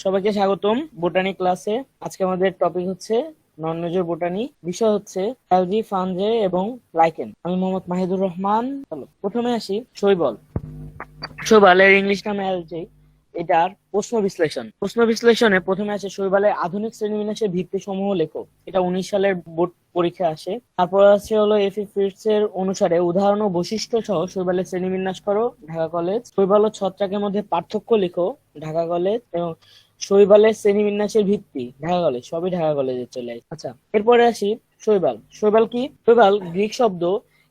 সবাইকে স্বাগতম বোটানি ক্লাসে। আজকে আমাদের টপিক হচ্ছে নন মেজর বোটানি। বিষয় হচ্ছে অ্যালগি, ফানজে এবং লাইকেন। আমি মোহাম্মদ মাহিদুর রহমান। চলো প্রথমে আসি শৈবাল। শৈবালের ইংলিশ নাম অ্যালজি। এটার প্রশ্ন বিশ্লেষণে প্রথমে আছে শৈবালের আধুনিক শ্রেণীবিন্যাসের ভিত্তি সমূহ লেখো। এটা 19 সালের বোর্ড পরীক্ষা আসে। তারপর আছে হলো এফি ফ্রিটস এর অনুসারে উদাহরণ ও বৈশিষ্ট্য সহ শৈবালের শ্রেণীবিন্যাস করো, ঢাকা কলেজ। শৈবাল ও ছত্রাকের মধ্যে পার্থক্য লিখো, ঢাকা কলেজ। এবং শৈবালের শ্রেণীবিন্যাসের ভিত্তি, ঢাকা কলেজ। সবই ঢাকা কলেজে চলে আসে। আচ্ছা, এরপরে আসি শৈবাল। শৈবাল কি? শৈবাল গ্রিক শব্দ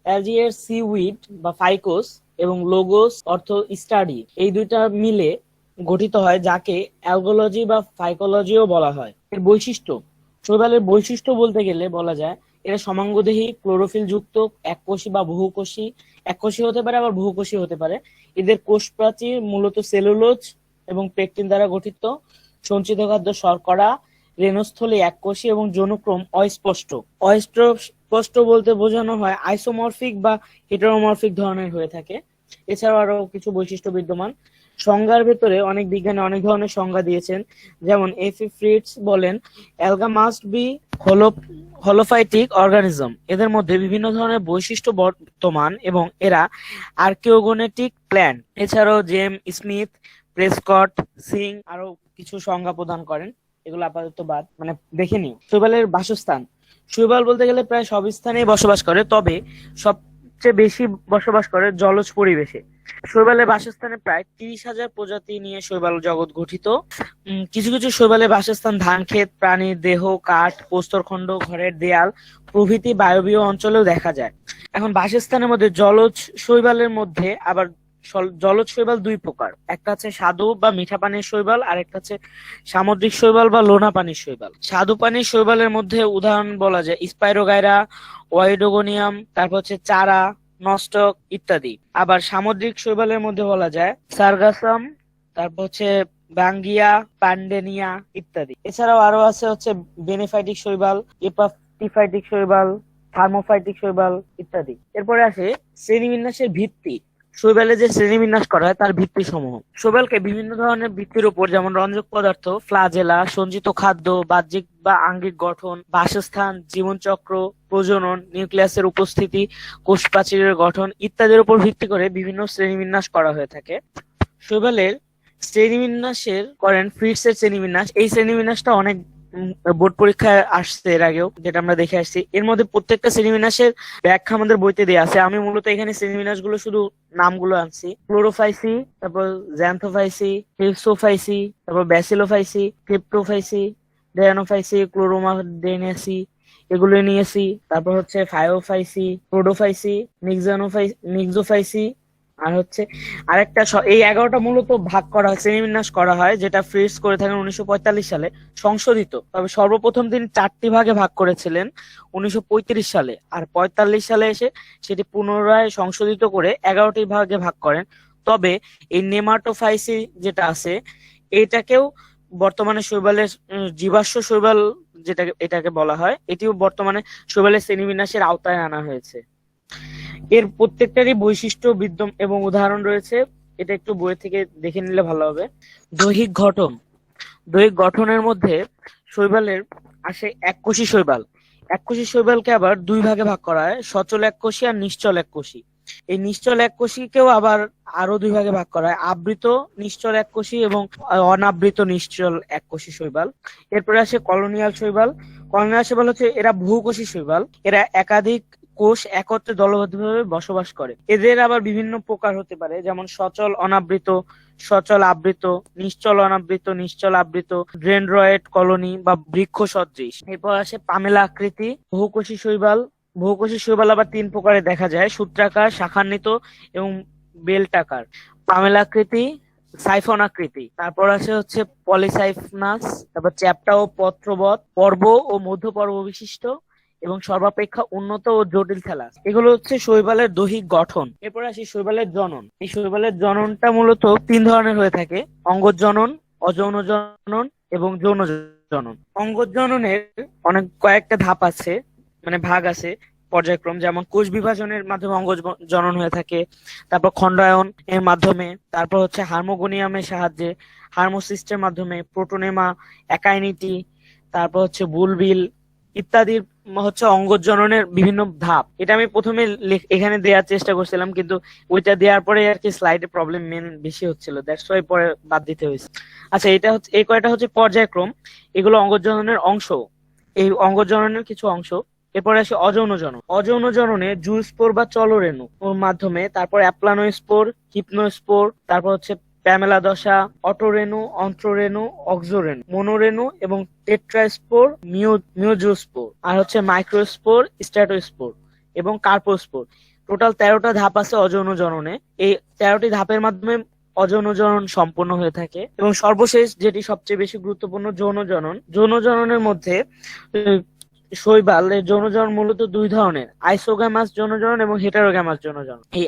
অ্যালজিয়ার সিউইড বা ফাইকোস এবং লোগোস অর্থ স্টাডি, এই দুইটা মিলে গঠিত হয়, যাকে অ্যালগোলজি বা ফাইকোলজিও বলা হয়। এর বৈশিষ্ট্য, শৈবালের বৈশিষ্ট্য বলতে গেলে বলা যায় এরা সমাঙ্গদেহী, ক্লোরোফিল যুক্ত, এককোষী বা বহুকোষী। এককোষী হতে পারে আবার বহুকোষী হতে পারে। এদের কোষ প্রাচীর মূলত সেলুলোজ এবং পেকটিন দ্বারা গঠিত। সঞ্চিত খাদ্য শর্করা। রেণুস্থলী এককোষী এবং যৌনক্রম অস্পষ্ট। অস্পষ্ট বলতে বোঝানো হয় আইসোমরফিক বা হেটেরোমরফিক ধরনের হয়ে থাকে। এছাড়াও আরো কিছু বৈশিষ্ট্য বিদ্যমান। সংজ্ঞার ভেতরে অনেক বিজ্ঞানী অনেক ধরনের সংজ্ঞা দিয়েছেন। যেমন এফি ফ্রিটস বলেন, অ্যালগা মাস্ট বি হলোফাইটিক অর্গানিজম। এদের মধ্যে বিভিন্ন ধরনের বৈশিষ্ট্য বর্তমান এবং এরা আর্কিওগনেটিক প্ল্যান্ট। এছাড়াও জেম স্মিথ, প্রেসকট, সিং আরো কিছু সংজ্ঞা প্রদান করেন। এগুলো আপাতত বাদ, মানে দেখে নিও। শৈবালের বাসস্থান। শৈবাল বলতে গেলে প্রায় সব স্থানেই বসবাস করে, তবে সবচেয়ে বেশি বসবাস করে জলজ পরিবেশে। শৈবালের বাসস্থানে প্রায় 30,000 প্রজাতি নিয়ে শৈবাল জগৎ গঠিত। কিছু কিছু শৈবালের বাসস্থান ধানক্ষেত, প্রাণীর দেহ, কাঠ, প্রস্তরখণ্ড, ঘরের দেয়াল প্রভৃতি বায়বীয় অঞ্চলেও দেখা যায়। এখন বাসস্থানের মধ্যে জলজ শৈবালের মধ্যে আবার জলজ শৈবাল দুই প্রকার। একটা হচ্ছে স্বাদু বা মিঠা পানির শৈবাল, আর একটা হচ্ছে সামুদ্রিক শৈবাল বা লোনা পানির শৈবাল। স্বাদু পানির শৈবালের মধ্যে উদাহরণ বলা যায় স্পাইরোগাইরা, ওয়াইডোগোনিয়াম, তারপর হচ্ছে চারা, নস্টক ইত্যাদি। আবার সামুদ্রিক শৈবালের মধ্যে বলা যায় সার্গাসাম, তারপর হচ্ছে বাঙ্গিয়া, পান্ডেনিয়া ইত্যাদি। এছাড়াও আরো আছে হচ্ছে বেনিফাইটিক শৈবাল, এপাফিটিক শৈবাল, থার্মোফাইটিক শৈবাল ইত্যাদি। এরপরে আসে শ্রেণীবিন্যাসের ভিত্তি। শৈবালে যে শ্রেণীবিন্যাস করা হয় তার ভিত্তি সমূহ। শৈবালকে বিভিন্ন ধরনের ভিত্তির উপর, যেমন রঞ্জক পদার্থ, ফ্লাজেলা, সঞ্চিত খাদ্য, বাহ্যিক বা আঙ্গিক গঠন, বাসস্থান, জীবনচক্র, প্রজনন, নিউক্লিয়াসের উপস্থিতি, কোষ প্রাচীরের গঠন ইত্যাদির উপর ভিত্তি করে বিভিন্ন শ্রেণীবিন্যাস করা হয়ে থাকে। শৈবালের শ্রেণীবিন্যাসের করেন ফ্রিটস এর শ্রেণীবিন্যাস। এই শ্রেণীবিন্যাসটা অনেক বোর্ড পরীক্ষায় আসছে এর আগেও, যেটা আমরা দেখে আসছি। এর মধ্যে প্রত্যেকটা শ্রেণীবিন্যাসের ব্যাখ্যা আমাদের বইতে দেওয়া আছে। আমি মূলত এখানে শ্রেণীবিন্যাস গুলো শুধু নামগুলো আনছি। ক্লোরোফাইসি, তারপর জ্যান্থোফাইসি, ক্রিপ্সোফাইসি, তারপর ব্যাসিলোফাইসি, ক্রিপ্টোফাইসি, ডেয়ানোফাইসি, ক্লোরোমাডেনাসি, এগুলো নিয়েছি। তারপর হচ্ছে ফায়োফাইসি, প্রোডোফাইসি, নিক্সোফাইসি, আর হচ্ছে আরেকটা এই 11টা মূলত ভাগ করা হয়, শ্রেণীবিন্যাস করা হয়, যেটা ফ্রিটস করে থাকেন 1945 সালে, সংশোধিত। তবে সর্বপ্রথম তিনি 4টি ভাগে ভাগ করেছিলেন 1935 সালে, আর 45 সালে এসে সেটি পুনরায় সংশোধিত করে 11টি ভাগে ভাগ করেন। তবে এই নেমাটোফাইসি যেটা আছে, এটাকেও বর্তমানে শৈবালের জীবাশ্ম শৈবাল এটাকে বলা হয়, এটিও বর্তমানে শৈবালের শ্রেণীবিন্যাসের আওতায় আনা হয়েছে। এর প্রত্যেকটারই বৈশিষ্ট্য এবং উদাহরণ রয়েছে। এটা একটু বই থেকে দেখে নিলে ভালো হবে। দৈহিক গঠন। দৈহিক গঠনের মধ্যে শৈবালের আসে এককোষী শৈবাল। এককোষী শৈবালকে আবার দুই ভাগে ভাগ করা হয়, সচল এককোষী আর নিশ্চল এককোষী। এই নিশ্চল এককোষীকেও আবার আরো দুই ভাগে ভাগ করা হয়, আবৃত নিশ্চল এককোষী এবং অনাবৃত নিশ্চল এককোষী শৈবাল। এরপরে আসে কলোনিয়াল শৈবাল। কলোনিয়াল শৈবাল হচ্ছে এরা বহুকোষী শৈবাল। এরা একাধিক কোষ একত্রে দলবদ্ধভাবে বসবাস করে। এদের আবার বিভিন্ন প্রকার হতে পারে, যেমন সচল অনাবৃত, সচল আবৃত, নিশ্চল অনাবৃত, নিশ্চল আবৃত, ডেনড্রয়েড কলোনি বা বৃক্ষ সদৃশ। এরপর আসে পামেলা আকৃতি। বহুকোষী শৈবাল। বহুকোষী শৈবাল আবার 3 প্রকারে দেখা যায়, সূত্রাকার, শাখান্বিত এবং বেল্টাকার। পামেলা আকৃতি, সাইফন আকৃতি। তারপর আছে হচ্ছে পলিসাইফনাস, তারপর চ্যাপ্টা ও পত্রবৎ, পর্ব ও মধ্য পর্ব বিশিষ্ট এবং সর্বাপেক্ষা উন্নত ও জটিল থ্যালাস। এগুলো হচ্ছে শৈবালের দৈহিক গঠন। এরপর আসি শৈবালের জনন। এই শৈবালের জননটা মূলত 3 ধরনের হয়ে থাকে, অঙ্গজ জনন, অযৌন জনন এবং যৌন জনন। অঙ্গজ জননের অনেক কয়েকটা ধাপ আছে, মানে ভাগ আছে। পর্যায়ক্রম, যেমন কোষ বিভাজনের মাধ্যমে অঙ্গ জনন হয়ে থাকে, তারপর খণ্ডায়ন এর মাধ্যমে, তারপর হচ্ছে হারমোগোনিয়ামের সাহায্যে, হারমোসিস্টের মাধ্যমে, প্রোটোনেমা, একাইনিটি, তারপর হচ্ছে বুলবিল ইত্যাদির হচ্ছে অঙ্গ জননের বিভিন্ন ধাপ। এটা আমি প্রথমে এখানে দেওয়ার চেষ্টা করছিলাম, কিন্তু ওইটা দেওয়ার পরে আর কি স্লাইডে প্রবলেম বেশি হচ্ছিল, দ্যাটস ওয়াই পরে বাদ দিতে হয়েছে। আচ্ছা, এটা হচ্ছে এই কয়টা হচ্ছে পর্যায়ক্রম, এগুলো অঙ্গ জননের অংশ, এই অঙ্গ জননের কিছু অংশ। এরপরে আসে অযৌন জনন। অযৌন জননে জুস্পোর বা চলরেণু ওর মাধ্যমে, তারপর অ্যাপ্লানোস্পোর, হিপনোস্পোর, তারপর হচ্ছে প্যামেলা দশা, অটোরেণু, অন্ত্ররেণু, অক্সোরেণু, মনোরেণু এবং টেট্রাস্পোর, মিওজোস্পোর, আর হচ্ছে মাইক্রোস্পোর, স্ট্র্যাটোস্পোর এবং কার্পোস্পোর। টোটাল 13টা ধাপ আছে অযৌন জননে। এই 13টি ধাপের মাধ্যমে অযৌন জনন সম্পন্ন হয়ে থাকে। এবং সর্বশেষ যেটি সবচেয়ে বেশি গুরুত্বপূর্ণ, যৌন জনন। যৌন জননের মধ্যে শৈবালের যৌন জনন মূলত দুই ধরনের, আইসোগ্যামাস যৌন জনন এবং হেটারোগ্যামাস যৌন জনন। এই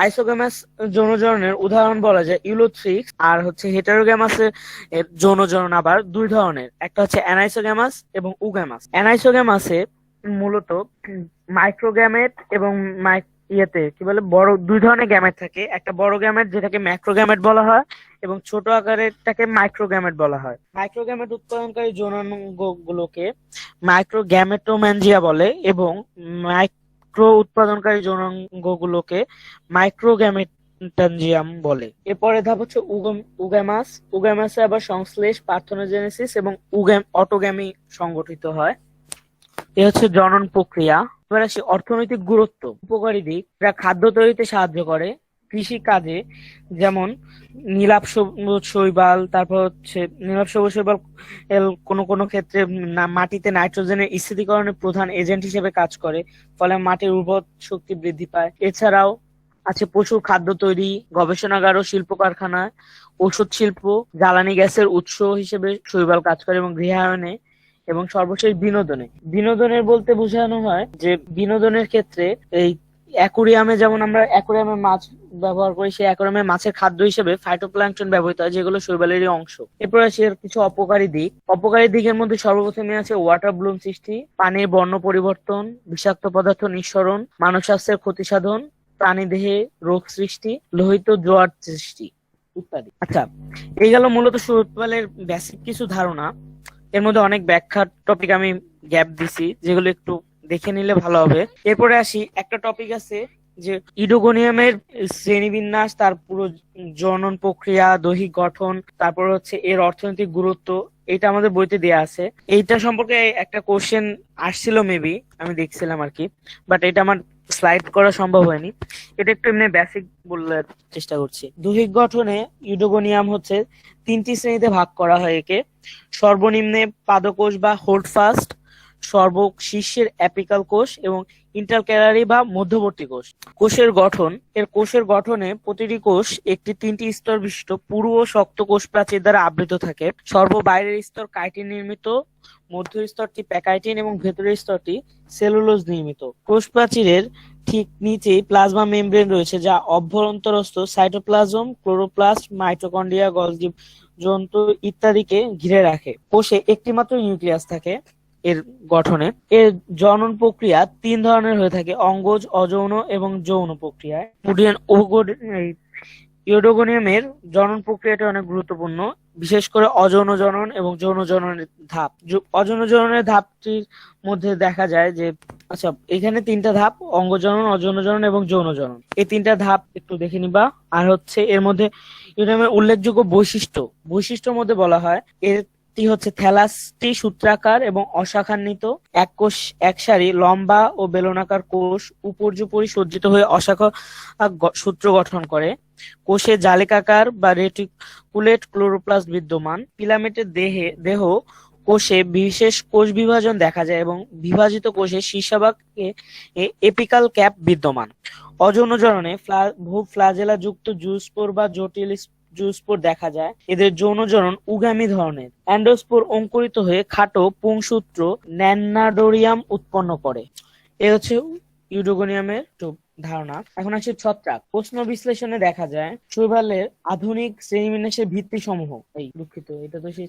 আইসোগ্যামাস যৌন জননের উদাহরণ বলা যায় ইউলোথ্রিক্স, আর হচ্ছে হেটারোগ্যামাস এর যৌন জনন আবার দুই ধরনের, একটা হচ্ছে অ্যানাইসোগ্যামাস এবং উগ্যামাস। অ্যানাইসোগ্যামাসে মূলত মাইক্রোগ্যামেট এবং কি বলে বড় দুই ধরনের গ্যামেট থাকে, একটা বড় গ্যামেট যেটাকে ম্যাক্রোগ্যামেট বলা হয় এবং ছোট আকারেরটাকে মাইক্রোগ্যামেট বলা হয়। মাইক্রোগ্যামেট উৎপাদনকারী যৌনাঙ্গ গুলোকে মাইক্রোগ্যামেটোম্যানজিয়া বলে এবং মাইক্রো উৎপাদনকারী যৌনাঙ্গ গুলোকে মাইক্রোগ্যামেটানজিয়াম বলে। এরপরে ধাপ হচ্ছে উগ্যামাস। উগ্যামাসে আবার সংশ্লেষ, পার্থেনোজেনেসিস এবং অটোগ্যামি সংগঠিত হয়। এ হচ্ছে জনন প্রক্রিয়া। এবার আসি অর্থনৈতিক গুরুত্ব। উপকারী দিক, যা খাদ্য তৈরিতে সাহায্য করে, কৃষি কাজে, যেমন নীলাভ সবুজ শৈবাল, তারপর হচ্ছে নীলাভ সবুজ শৈবাল কোনো কোনো ক্ষেত্রে মাটিতে নাইট্রোজেনের স্থিতিকরণের প্রধান এজেন্ট হিসেবে কাজ করে, ফলে মাটির উর্বর শক্তি বৃদ্ধি পায়। এছাড়াও আছে পশুর খাদ্য তৈরি, গবেষণাগার ও শিল্প কারখানায়, ওষুধ শিল্প, জ্বালানি গ্যাসের উৎস হিসেবে শৈবাল কাজ করে এবং গৃহায়নে, এবং সর্বশেষ বিনোদনে। বিনোদনের বলতে বোঝানো হয় যে বিনোদনের ক্ষেত্রে এই অ্যাকুরিয়ামে, যেমন আমরা অ্যাকুরিয়ামে মাছ ব্যবহার করি, সেই অ্যাকুরিয়ামে মাছের খাদ্য হিসেবে ফাইটোপ্ল্যাঙ্কটন ব্যবহৃত হয়, যেগুলো শৈবালেরই অংশ। এরপর আসি এর কিছু অপকারী দিক। অপকারী দিকের মধ্যে সর্বপ্রথমে আছে ওয়াটার ব্লুম সৃষ্টি, পানির বর্ণ পরিবর্তন, বিষাক্ত পদার্থ নিঃসরণ, মানব স্বাস্থ্যের ক্ষতি সাধন, প্রাণীদেহে রোগ সৃষ্টি, লোহিত জোয়ার সৃষ্টি ইত্যাদি। আচ্ছা, এই গেল মূলত শৈবালের বেসিক কিছু ধারণা। এর মধ্যে অনেক ব্যাখ্যার টপিক আমি গ্যাপ দিছি, যেগুলো একটু দেখে নিলে ভালো হবে। এরপরে আসি, একটা টপিক আছে যে ইডোগোনিয়ামের শ্রেণীবিন্যাস, তার পুরো জনন প্রক্রিয়া, দৈহিক গঠন, তারপর হচ্ছে এর অর্থনৈতিক গুরুত্ব। এটা আমাদের বইতে দেয়া আছে। এইটা সম্পর্কে একটা কোশ্চেন আসছিল মেবি, আমি দেখছিলাম আর কি, বাট এটা আমার স্লাইড করা সম্ভব হয়নি। এটা একটু এমনি বেসিক বলার চেষ্টা করছি। দৈহিক গঠনে ইউডোগোনিয়াম হচ্ছে 3টি শ্রেণীতে ভাগ করা হয় একে। সর্বনিম্নে পাদকোষ বা হোল্ডফাস্ট, সর্বশীর্ষের অ্যাপিকাল কোষ এবং ইন্টারক্যালারি বা মধ্যবর্তী কোষ। কোষের গঠনে প্রতিটি কোষ একটি 3টি স্তর বিশিষ্ট পুরু ও শক্ত কোষ প্রাচীর দ্বারা আবৃত থাকে। সর্ববাইরের স্তর কাইটিন নির্মিত, মধ্য স্তরটি প্যাকাইটিন এবং ভেতরের স্তরটি সেলুলোজ নির্মিত। কোষ প্রাচীরের ঠিক নিচেই প্লাজমা মেমব্রেন রয়েছে, যা অভ্যন্তরস্থ সাইটোপ্লাজম, ক্লোরোপ্লাস্ট, মাইটোকন্ড্রিয়া, গলজি যন্ত্র ইত্যাদিকে ঘিরে রাখে। কোষে একটি মাত্র নিউক্লিয়াস থাকে। এর গঠনে এর জনন প্রক্রিয়া 3 ধরনের হয়ে থাকে, অঙ্গজ, অযৌন এবং যৌন প্রক্রিয়ায়। ইউডোগোনিয়ামের জনন প্রক্রিয়াটা অনেক গুরুত্বপূর্ণ, বিশেষ করে অযৌন জনন এবং যৌন জননের ধাপ। অযৌন জননের ধাপটির মধ্যে দেখা যায় যে, আচ্ছা, এখানে 3টা ধাপ, অঙ্গ জনন, অযৌন জনন এবং যৌন জনন। এই 3টা ধাপ একটু দেখে নিবা। আর হচ্ছে এর মধ্যে ইউডোগোনিয়ামের উল্লেখযোগ্য বৈশিষ্ট্যের মধ্যে বলা হয়, এটি হচ্ছে থ্যালাসটি সূত্রাকার এবং অশাখান্বিত, এক কোষ এক সারি, লম্বা ও বেলনাকার কোষ উপর্যুপরি সজ্জিত হয়ে অশাখা সূত্র গঠন করে। কোষে জালিকাকার বা রেটিকুলেট ক্লোরোপ্লাস্ট বিদ্যমান। ফিলামেন্টের দেহ কোষে বিশেষ কোষ বিভাজন দেখা যায় এবং বিভাজিত কোষের শীর্ষভাগে এপিকাল ক্যাপ বিদ্যমান। অযৌন জননে বহু ফ্লাজেলা যুক্ত জুস্পোর বা জটিল জুস্পোর দেখা যায়। এদের যৌন জনন উগামী ধরনের। অ্যান্ডোস্পোর অঙ্কুরিত হয়ে খাটো পুংসূত্র ন্যান্নাডোরিয়াম উৎপন্ন করে। এ হচ্ছে ইউডোগোনিয়ামের ধারণা। এখন আসি ছত্রাক। প্রশ্ন বিশ্লেষণে দেখা যায় শৈবালের আধুনিক শ্রেণীবিন্যাসের ভিত্তি সমূহ, দুঃখিত, এটা তো সেই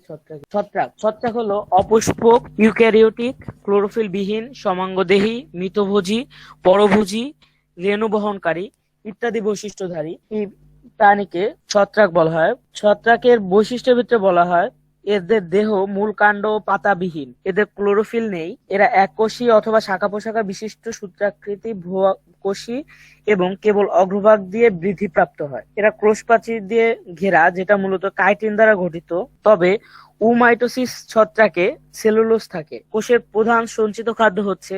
ছত্রাক। ছত্রাক হলো অপুষ্পক, ইউক্যারিওটিক, ক্লোরোফিল বিহীন, সমাঙ্গদেহী, মৃতভোজী, পরভোজী, রেণু বহনকারী ইত্যাদি বৈশিষ্ট্যধারী এই প্রাণীকে ছত্রাক বলা হয়। ছত্রাকের বৈশিষ্ট্যের ভিতরে বলা হয় এদের দেহ মূল কাণ্ড ও পাতাবিহীন, এদের ক্লোরোফিল নেই, এরা এককোষী অথবা শাখা পোশাখা বিশিষ্ট সূত্রাকৃতি ভূকোষী এবং কেবল অগ্রভাগ দিয়ে বৃদ্ধিপ্রাপ্ত হয়। এরা কোষপ্রাচীর দিয়ে ঘেরা, যেটা মূলত কাইটিন দ্বারা গঠিত। তবে উমাইটোসিস ছত্রাকে সেলুলোজ থাকে। কোষের প্রধান সঞ্চিত খাদ্য হচ্ছে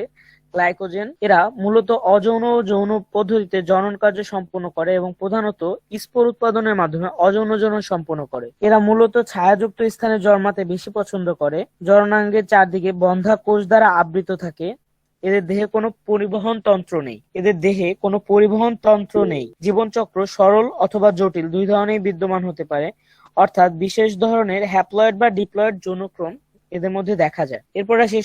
গ্লাইকোজেন। এরা মূলত অযৌন ও যৌন পদ্ধতিতে জনন কার্য সম্পন্ন করে এবং প্রধানত স্পোর উৎপাদনের মাধ্যমে অযৌন জনন সম্পন্ন করে। এরা মূলত ছায়াযুক্ত স্থানে জন্মাতে বেশি পছন্দ করে। জননাঙ্গের চারদিকে বন্ধা কোষ দ্বারা আবৃত থাকে। এদের দেহে কোনো পরিবহন তন্ত্র নেই। জীবনচক্র সরল অথবা জটিল দুই ধরনের বিদ্যমান হতে পারে, অর্থাৎ বিশেষ ধরনের হ্যাপ্লয়েড বা ডিপ্লয়েড যৌনক্রম এদের মধ্যে দেখা যায়। এরপর আসি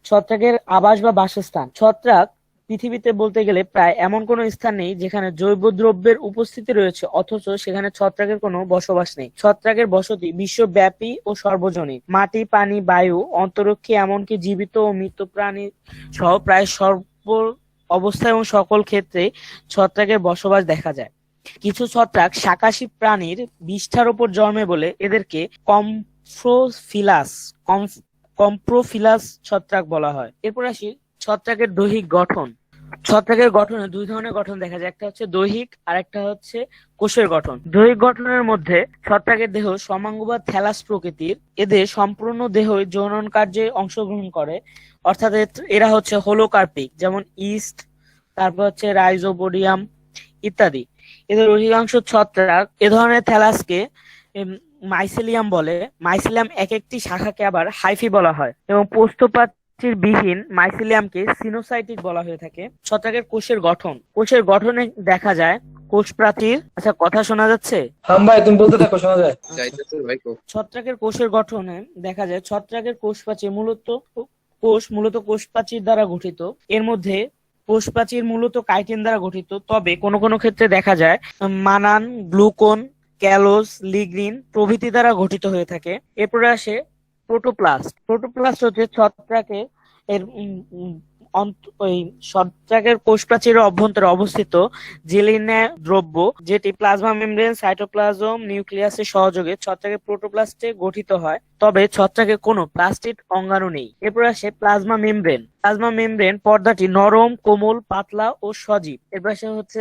ছত্রাকের আবাস বা বাসস্থান। ছত্রাক পৃথিবীতে বলতে গেলে প্রায় এমন কোনো স্থান নেই যেখানে জৈব দ্রব্যের উপস্থিতি রয়েছে অথচ সেখানে ছত্রাকের কোনো বসবাস নেই। ছত্রাকের বসতি বিশ্বব্যাপী ও সর্বজনীন। মাটি, পানি, বায়ু, অন্তরীক্ষে এমনকি জীবিত ও মৃত প্রাণী সহ প্রায় সর্ব অবস্থায় এবং সকল ক্ষেত্রে ছত্রাকের বসবাস দেখা যায়। কিছু ছত্রাক শাকাশী প্রাণীর বিষ্ঠার উপর জন্মে বলে এদেরকে কম্প্রোফিলাস ছত্রাক বলা হয়। এরপর আসি ছত্রাকের দৈহিক গঠন। ছত্রাকের গঠনে দুই ধরনের গঠন দেখা যায়, একটা হচ্ছে দৈহিক আর একটা হচ্ছে কোষের গঠন। দৈহিক গঠনের মধ্যে ছত্রাকের দেহ সমাঙ্গ বা থ্যালাস প্রকৃতির। এদের সম্পূর্ণ দেহই যৌনন কার্যে অংশগ্রহণ করে, অর্থাৎ এরা হচ্ছে হোলোকার্পিক, যেমন ইস্ট, তারপর হচ্ছে রাইজোপোডিয়াম ইত্যাদি। এদের অধিকাংশ ছত্রাক এ ধরনের থ্যালাসকে মাইসেলিয়াম বলে। মাইসেলিয়াম এক একটি শাখাকে আবার হাইফি বলা হয় এবং পোস্তপ্রাচীর বিহীন মাইসেলিয়ামকে সিনোসাইটিক বলা হয়ে থাকে। ছত্রাকের কোষের গঠনে দেখা যায় কোষ প্রাচীর। আচ্ছা, কথা শোনা যাচ্ছে? হ্যাঁ ভাই, তুমি বলতে থাকো, শোনা যায়। ছত্রাকের কোষের গঠনে দেখা যায় ছত্রাকের কোষ প্রাচীর মূলত কোষ প্রাচীর দ্বারা গঠিত। এর মধ্যে কোষ প্রাচীর মূলত কাইটিন দ্বারা গঠিত, তবে কোনো কোনো ক্ষেত্রে দেখা যায় মানান, গ্লুকোন, ক্যালোজ, লিগনিন প্রভৃতি দ্বারা গঠিত হয়ে থাকে। এরপরে আসে প্রোটোপ্লাস্ট হচ্ছে ছত্রাকের ছত্রাকের কোষ প্রাচীরের অভ্যন্তরে অবস্থিত জেলিনা দ্রব্য, যেটি প্লাজমা মেমব্রেন, সাইটোপ্লাজম, নিউক্লিয়াসের সহযোগে ছত্রাকের প্রোটোপ্লাস্টে গঠিত হয়। তবে ছত্রাকের কোনো প্লাস্টিড অঙ্গাণু নেই। এরপর আসে প্লাজমা মেমব্রেন পর্দাটি নরম, কোমল, পাতলা ও সজীব। এরপর হচ্ছে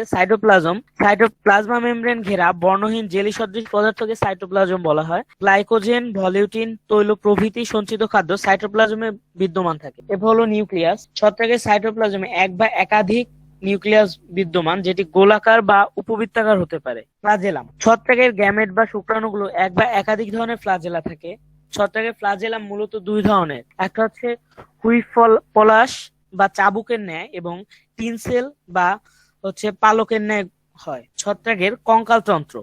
প্লাজমা মেমব্রেন ঘেরা বর্ণহীন জেলি সদৃশ পদার্থকে সাইটোপ্লাজম বলা হয়। গ্লাইকোজেন, ভলিউটিন, তৈল প্রভৃতি সঞ্চিত খাদ্য সাইটোপ্লাজমে বিদ্যমান থাকে। এরপর হলো নিউক্লিয়াস। ছত্রাকের সাইটোপ্লাজমে এক বা একাধিক নিউক্লিয়াস বিদ্যমান, যেটি গোলাকার বা উপবৃত্তাকার হতে পারে। ফ্লাজেলাম। ছত্রাকের গ্যামেট বা শুক্রাণুগুলো এক বা একাধিক ধরনের ফ্লাজেলা থাকে। ছত্রাকের ফ্লাজেলাম মূলত দুই ধরনের, একটা হচ্ছে হুইপলাস বা চাবুকের ন্যায় এবং টিনসেল বা হচ্ছে পালকের ন্যায় হয়। ছত্রাকের কঙ্কালতন্ত্র।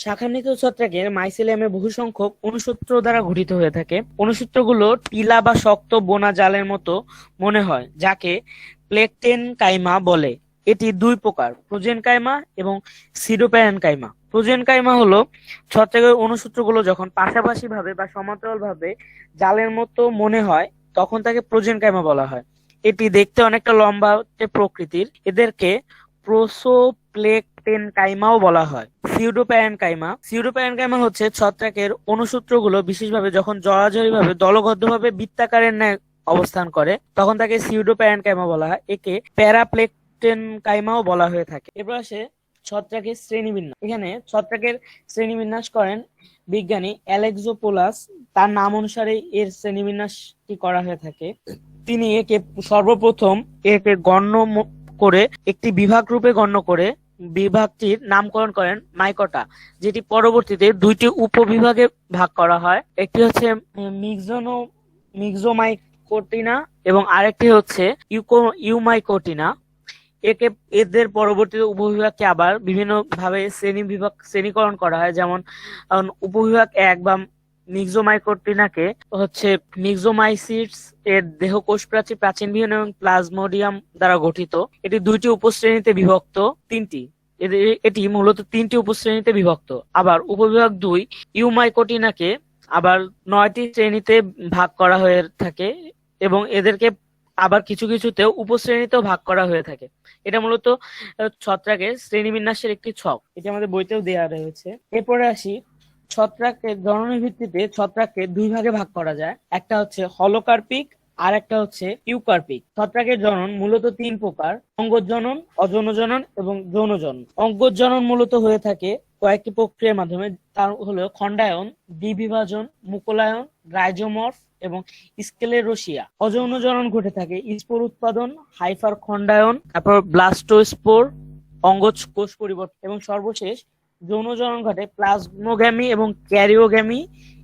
শাখান্বিত ছত্রাকের মাইসেলিয়ামে বহু সংখ্যক অনুসূত্র দ্বারা গঠিত হয়ে থাকে। অনুসূত্রগুলো টিলা বা শক্ত বোনা জালের মতো মনে হয়, যাকে প্লেকটেনকাইমা বলে। এটি দুই প্রকার, প্রোজেনকাইমা এবং সিডোপ্যারেনকাইমা। প্রোজেনকাইমা হলো ছত্রাকের অনুসূত্রগুলো যখন পাশাপাশি ভাবে বা সমান্তরাল ভাবে জালের মতো মনে হয় তখন তাকে প্রোজেনকাইমা বলা হয়। এটি দেখতে অনেকটা লম্বা প্রকৃতির। এদেরকে প্রোসোপ্লেকটেনকাইমাও বলা হয়। সিউডোপ্যারেনকাইমা হচ্ছে ছত্রাকের অনুসূত্রগুলো বিশেষভাবে যখন জড়াজড়িভাবে দলবদ্ধভাবে বৃত্তাকারের ন্যায় অবস্থান করে তখন তাকে সিউডোপ্যারেনকাইমা বলা হয়। একে প্যারাপ্লেকটেনকাইমাও বলা হয়ে থাকে। এরপর আসে ছত্রাকের শ্রেণীবিন্যাস। এখানে ছত্রাকের শ্রেণীবিন্যাস করেন বিজ্ঞানী অ্যালেক্সোপোলাস। তার নাম অনুসারে এর শ্রেণীবিন্যাসটি করা হয়ে থাকে। তিনি সর্বপ্রথম একে একটি বিভাগ রূপে গণ্য করে বিভাগটির নামকরণ করেন মাইকোটা, যেটি পরবর্তীতে দুইটি উপবিভাগে ভাগ করা হয়। একটি হচ্ছে মিক্সোমাইকোটিনা এবং আরেকটি হচ্ছে ইউমাইকোটিনা। এদের পরবর্তীতে উপবিভাগকে আবার বিভিন্ন ভাবে শ্রেণীকরণ করা হয়, যেমন উপবিভাগ 1 বা মিক্সোমাইকোটিনাকে হচ্ছে মিক্সোমাইসিটস এর দেহকোষ প্রাচীর প্রাচীনবিহীন এবং প্লাজমোডিয়াম দ্বারা গঠিত। এটি দুইটি উপশ্রেণীতে বিভক্ত। এটি মূলত তিনটি উপশ্রেণীতে বিভক্ত। আবার উপবিভাগ 2 ইউমাইকোটিনাকে আবার 9টি শ্রেণীতে ভাগ করা হয়ে থাকে এবং এদেরকে আবার কিছু কিছুতে উপশ্রেণীতেও ভাগ করা হয়ে থাকে। এটা মূলত ছত্রাকের শ্রেণীবিন্যাসের একটি ছক, এটি আমাদের বইতেও দেওয়া রয়েছে। এরপরে আসি, ছত্রাকের জননের ভিত্তিতে ছত্রাককে দুই ভাগে ভাগ করা যায়। একটা হচ্ছে হলোকার্পিক আর একটা হচ্ছে ইউকার্পিক। ছত্রাকের জনন মূলত 3 প্রকার: অঙ্গজনন, অযৌনজনন এবং যৌনজনন। অঙ্গজনন মূলত হয়ে থাকে কয়েকটি প্রক্রিয়ার মাধ্যমে, তার হলো খণ্ডায়ন, দ্বিবিভাজন, মুকুলায়ন, রাইজোমর্ফ এবং স্ক্লেরোসিয়া। অযৌনজনন ঘটে থাকে স্পোর উৎপাদন, হাইফার খণ্ডায়ন, তারপর ব্লাস্টোস্পোর, অঙ্গজ কোষ পরিবর্তন এবং সর্বশেষ যৌনজনন ঘটে প্লাজমোগ্যামি এবং ক্যারিওগ্যামি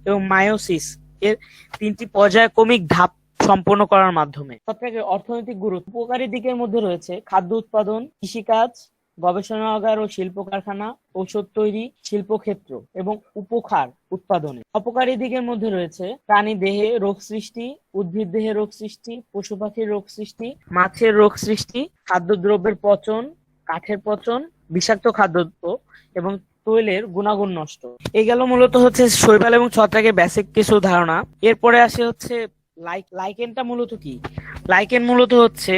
এবং মায়োসিস এর 3টি পর্যায়ক্রমিক ধাপ সম্পন্ন করার মাধ্যমে। ছত্রাকের অর্থনৈতিক গুরুত্ব: উপকারী দিকের মধ্যে রয়েছে খাদ্য উৎপাদন, কৃষিকাজ, গবেষণাগার ও শিল্প কারখানা, ঔষধ তৈরি, শিল্পক্ষেত্র এবং উপহার উৎপাদনে। অপকারী দিকের মধ্যে রয়েছে প্রাণী দেহে রোগ সৃষ্টি, উদ্ভিদ দেহে রোগ সৃষ্টি, পশু পাখির রোগ সৃষ্টি, মাছের রোগ সৃষ্টি, খাদ্যদ্রব্যের পচন, কাঠের পচন, বিষাক্ত খাদ্য এবং তৈলের গুণাগুণ নষ্ট। এই গেল মূলত হচ্ছে শৈবাল এবং ছত্রাকের বেসিক কিছু ধারণা। এরপরে আসে হচ্ছে লাইকেনটা মূলত কি। লাইকেন মূলত হচ্ছে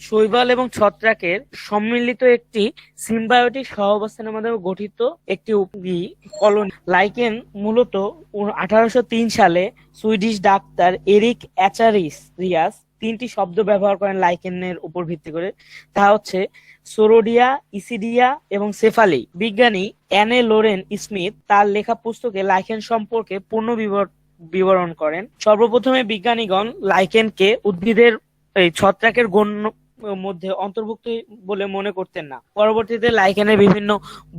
শৈবাল এবং ছত্রাকের সম্মিলিত একটি সিম্বায়োটিক সহাবস্থানের মাধ্যমে গঠিত একটি কলোনি। লাইকেন মূলত 1803 সালে সুইডিশ ডাক্তার এরিক অ্যাচারিয়াস 3টি শব্দ ব্যবহার করেন লাইকেনের উপর ভিত্তি করে। তা হচ্ছে সোরোডিয়া, ইসিডিয়া এবং সেফালি। বিজ্ঞানী অ্যানে লোরেন স্মিথ তার লেখা পুস্তকে লাইকেন সম্পর্কে পূর্ণ বিবরণ করেন। সর্বপ্রথমে বিজ্ঞানীগণ লাইকেনকে উদ্ভিদের ছত্রাকের গণ্য মধ্যে অন্তর্ভুক্ত বলে মনে করতেন না। পরবর্তীতে লাইকেনের বিভিন্ন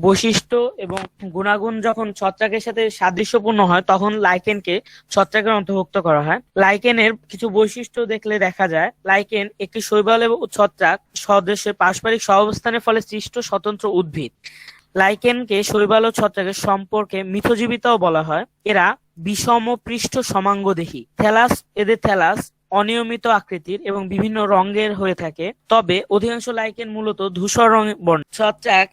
বৈশিষ্ট্য এবং গুণাগুণ যখন ছত্রাকের সাথে সাদৃশ্যপূর্ণ হয়, তখন লাইকেনকে ছত্রাকের অন্তর্ভুক্ত করা হয়। লাইকেনের কিছু বৈশিষ্ট্য দেখলে দেখা যায়, লাইকেন একটি শৈবাল এবং ছত্রাক সদস্যের পারস্পরিক সহাবস্থানের ফলে সৃষ্ট স্বতন্ত্র উদ্ভিদ। লাইকেনকে শৈবাল ও ছত্রাকের সম্পর্কে মিথজীবিতাও বলা হয়। এরা বিষম পৃষ্ঠ সমাঙ্গদেহী। এদের থ্যালাস অনিয়মিত আকৃতির এবং বিভিন্ন রঙের হয়ে থাকে, তবে অধিকাংশ লাইকেন মূলত ধূসর রঙের বর্ণ। ছত্রাক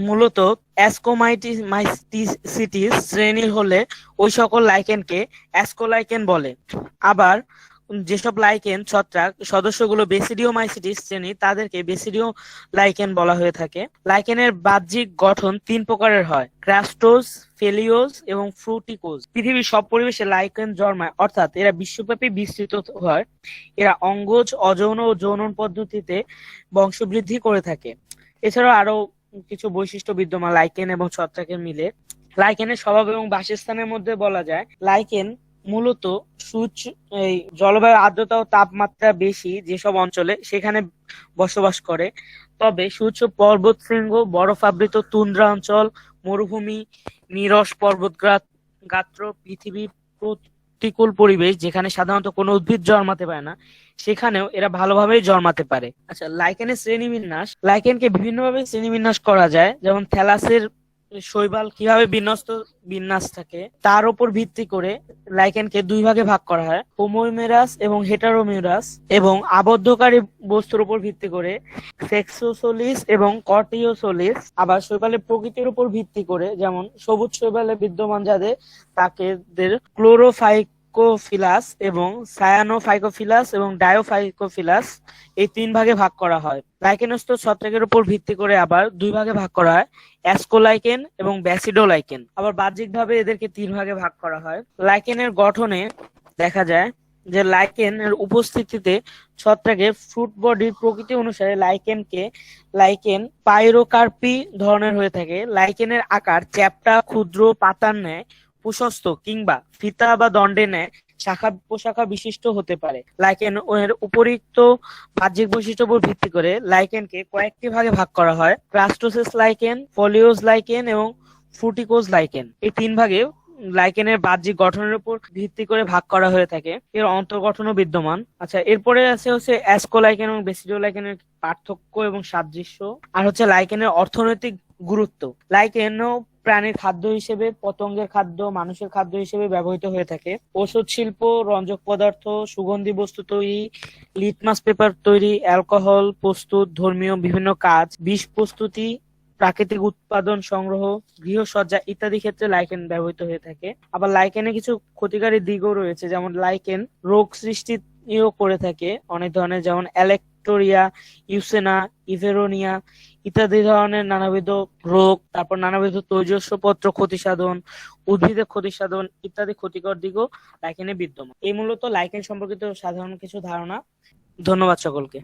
মূলত অ্যাসকোমাইটিসিটিস শ্রেণীর হলে ওই সকল লাইকেনকে অ্যাসকোলাইকেন বলে। আবার যেসব লাইকেন ছত্রাক সদস্যগুলো বেসিডিওমাইসিটিস শ্রেণী, তাদেরকে বেসিডিও লাইকেন বলা হয়ে থাকে। লাইকেনের বাহ্যিক গঠন 3 প্রকারের হয়: ক্রাস্টোজ, ফেলিওজ এবং ফ্রুটিকোজ। পৃথিবীর সব পরিবেশে লাইকেন জন্মায়, অর্থাৎ এরা বিশ্বব্যাপী বিস্তৃত হয়। এরা অঙ্গজ, অযৌন ও যৌন পদ্ধতিতে বংশবৃদ্ধি করে থাকে। এছাড়াও আরো কিছু বৈশিষ্ট্য বিদ্যমান লাইকেন এবং ছত্রাকের মিলে। লাইকেনের স্বভাব এবং বাসস্থানের মধ্যে বলা যায়, লাইকেন মূলত জলবায়ু, আর্দ্রতা ও তাপমাত্রা বেশি যেসব অঞ্চলে সেখানে বসবাস করে। তবে সুউচ্চ পর্বতশৃঙ্গ, বরফাবৃত তুন্দ্রা অঞ্চল, মরুভূমি, নিরস পর্বতগাত্র, পৃথিবীর প্রতিকূল পরিবেশ যেখানে সাধারণত কোনো উদ্ভিদ জন্মাতে পারে না, সেখানেও এরা ভালোভাবেই জন্মাতে পারে। আচ্ছা, লাইকেনের শ্রেণীবিন্যাস। লাইকেনকে বিভিন্নভাবে শ্রেণীবিন্যাস করা যায়, যেমন থ্যালাসের শৈবাল কিভাবে বিন্যাস থাকে তার উপর ভিত্তি করে লাইকেনকে 2 ভাগে ভাগ করা হয়: হোমোমেরাস এবং হেটারোমেরাস। এবং আবদ্ধকারী বস্তুর উপর ভিত্তি করে সেক্সোসোলিস এবং কর্টিওসোলিস। আবার শৈবালের প্রকৃতির উপর ভিত্তি করে, যেমন সবুজ শৈবালে বিদ্যমান যাদের তাদের ক্লোরোফাইকোফিলাস এবং সায়ানোফাইকোফিলাস এবং ডায়োফাইকোফিলাস, এই 3 ভাগে ভাগ করা হয়। লাইকেনস্থ ছত্রাকের উপর ভিত্তি করে আবার 2 ভাগে ভাগ করা হয়: অ্যাসকোলাইকেন এবং ব্যাসিডোলাইকেন। আবার বাহ্যিকভাবে এদেরকে 3 ভাগে ভাগ করা হয়। লাইকেনের গঠনে দেখা যায় যে লাইকেনের উপস্থিতিতে ছত্রাকের ফ্রুট বডির প্রকৃতি অনুসারে লাইকেন পাইরোকার্পি ধরনের হয়ে থাকে। লাইকেনের আকার চ্যাপ্টা, ক্ষুদ্র, পাতার ন্যায়, প্রশস্ত কিংবা ফিতা বা দণ্ডের ন্যায় শাখা প্রশাখা বিশিষ্ট হতে পারে। লাইকেন এর উপরিক্ত বাহ্যিক বৈশিষ্ট্যের উপর ভিত্তি করে লাইকেনকে কয়েকটি ভাগে ভাগ করা হয়: ক্রাস্টোসেস লাইকেন, ফলিওজ লাইকেন এবং ফ্রুটিকোজ লাইকেন। এই 3 ভাগে লাইকেনের বাহ্যিক গঠনের উপর ভিত্তি করে ভাগ করা হয়ে থাকে। এর অন্তর্গঠনও বিদ্যমান। আচ্ছা, এরপরে আছে হচ্ছে অ্যাসকোলাইকেন এবং বেসিডিওলাইকেনের পার্থক্য এবং সাদৃশ্য। আর হচ্ছে লাইকেনের অর্থনৈতিক গুরুত্ব। লাইকেন প্রাণীর খাদ্য হিসেবে, পতঙ্গের খাদ্য, মানুষের খাদ্য হিসেবে ব্যবহৃত হয়ে থাকে। ওষুধ শিল্প, রঞ্জক পদার্থ, সুগন্ধি বস্তু তৈরি, লিটমাস পেপার তৈরি, অ্যালকোহল প্রস্তুত, ধর্মীয় বিভিন্ন কাজ, বিষ প্রস্তুতি, প্রাকৃতিক উৎপাদন সংগ্রহ, গৃহসজ্জা ইত্যাদি ক্ষেত্রে লাইকেন ব্যবহৃত হয়ে থাকে। আবার লাইকেনে কিছু ক্ষতিকারী দিকও রয়েছে, যেমন লাইকেন রোগ সৃষ্টিও করে থাকে অনেক ধরনের, যেমন অ্যালেক্টোরিয়া, ইউসেনা, ইভেরোনিয়া ইত্যাদি ধরনের নানাবিধ রোগ, তারপর নানাবিধ তৈজসপত্র ক্ষতি সাধন, উদ্ভিদের ক্ষতি সাধন ইত্যাদি ক্ষতিকর দিকও লাইকেনে বিদ্যমান। এই মূলত লাইকেন সম্পর্কিত সাধারণ কিছু ধারণা। ধন্যবাদ সকলকে।